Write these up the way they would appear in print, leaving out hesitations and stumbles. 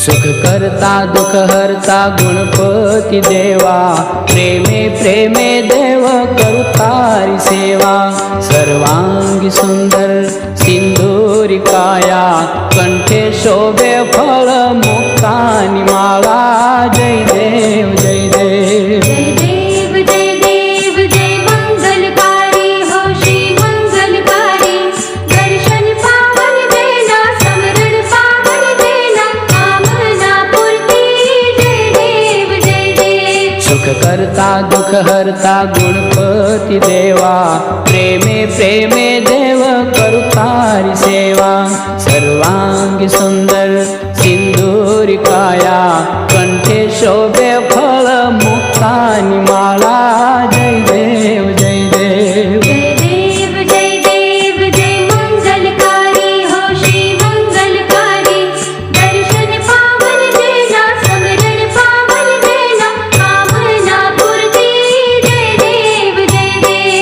सुख करता दुख हरता गुणपती देवा, प्रेमे प्रेमे देव करू तारी सेवा। सर्वांगी सुंदर सिंदूरी काया, कंठे शोभे फळ मुक्तानी माळा। जय देव जय देव जय देव जय देव जय मंगलकारी हो श्री मंगलकारी। दर्शन पावन देना समरण पावन देना, कामना पूर्ति। जय देव जय देव सुख करता दुख हरता गुणपती देवा, प्रेमे प्रेमे देव करू तारी सेवा। सर्वांगी सुंदर सिंदूरी काया, कंठे शोभे फळ मुक्तानी माळा। जय देव जय देव जय देव जय देव जय मंगलकारी हो श्री मंगलकारी। दर्शन पावन देना समरण पावन देना, कामना पूर्ति। जय देव जय देव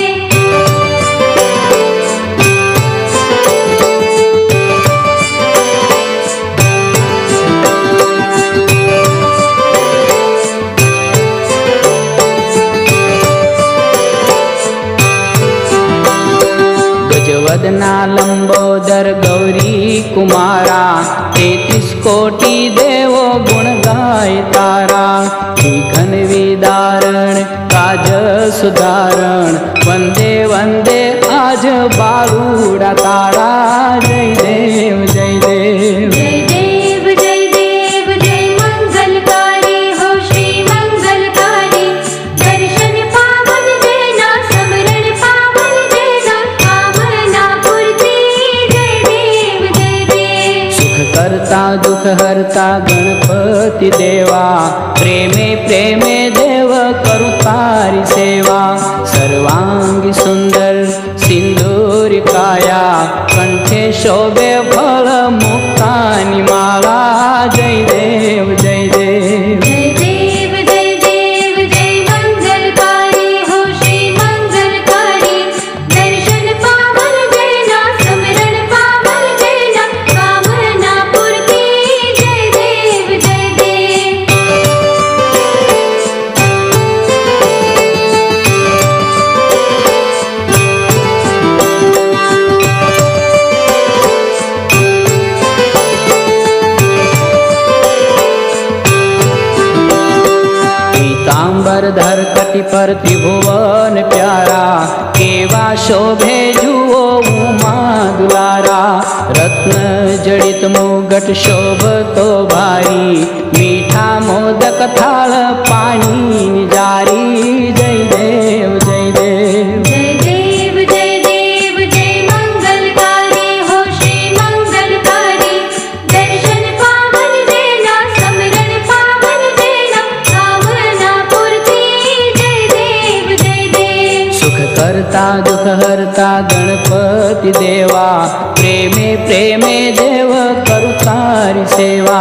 गजवदना लंबोदर गौरी कुमारा, 33 कोटी देवो गुण गाय तारा। घन विदारण काज सुधारण, वंदे वंदे आज बाळूडा तारा। जय देव जय देव जय देव जय देव जय मंगलकारी हो श्री मंगलकारी। दर्शन पावन देना समरण पावन देना, कामना पूर्ति। जय देव जय देव सुख करता दुख हरता गणपती देवा, प्रेमे प्रेमे देव करू तारी सेवा। सर्वांगी सुंदर सिंदूरी काया, कंठे शोभे फळ मुक्तानी माळा। जय देव जय देव जय देव जय देव जय मंगलकारी हो श्री मंगलकारी। दर्शन पावन देना समरण पावन देना, कामना पूर्ति। जय देव जय देव पीतांबर धर कटि पर त्रिभुवन प्यारा, केवा शोभे जुओ उमा दुलारा। रत्न जडित मुगट शोभतो भारी, मीठा मोदक थाळ पाणी निजारी। जय देव जय देव जय देव जय देव जय मंगलकारी हो श्री मंगलकारी। दर्शन पावन देना समरण पावन देना, कामना पूर्ति। जय देव जय देव सुख करता दुख हरता गणपती देवा, प्रेमे प्रेमे देव करू तारी सेवा।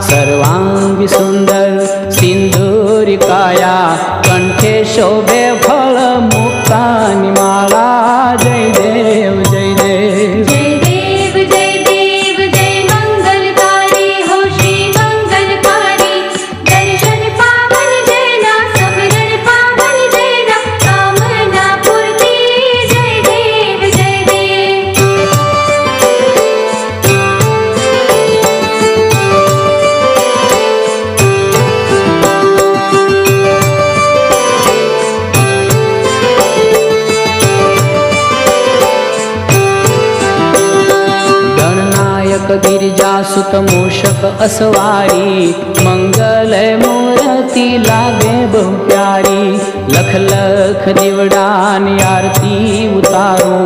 सर्वांगी सुंदर सिंदूरी काया, कंठे शोभे फळ मुक्तानी माळा। जय देव जय देव जय देव जय देव जय मंगलकारी हो श्री मंगलकारी। दर्शन पावन देना समरण पावन देना, कामना पूर्ति। जय देव जय देव गणनायक गिरिजासुत मूषक असवारी, मंगलय मूर्ति लागे बहु प्यारी। लख लख दीवडानी आरती उतारो,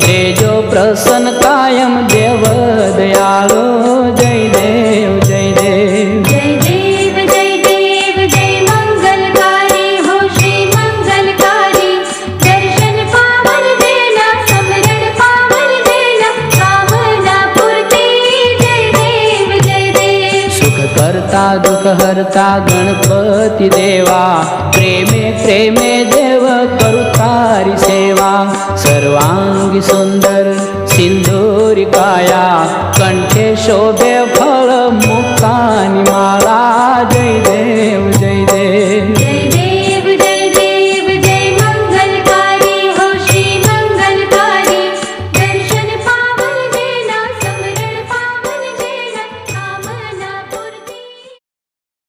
तेजो प्रसन्न कायम देव दयालो। जय देव जय देव जय देव जय देव जय मंगलकारी हो श्री मंगलकारी। दर्शन पावन देना समरण पावन देना, कामना पूर्ति। जय देव जय देव सुख करता दुख हरता गणपती देवा, प्रेमे प्रेमे देव करू तारी सेवा। सर्वांगी सुंदर सिंदूरी काया, कंठे शोभे फळ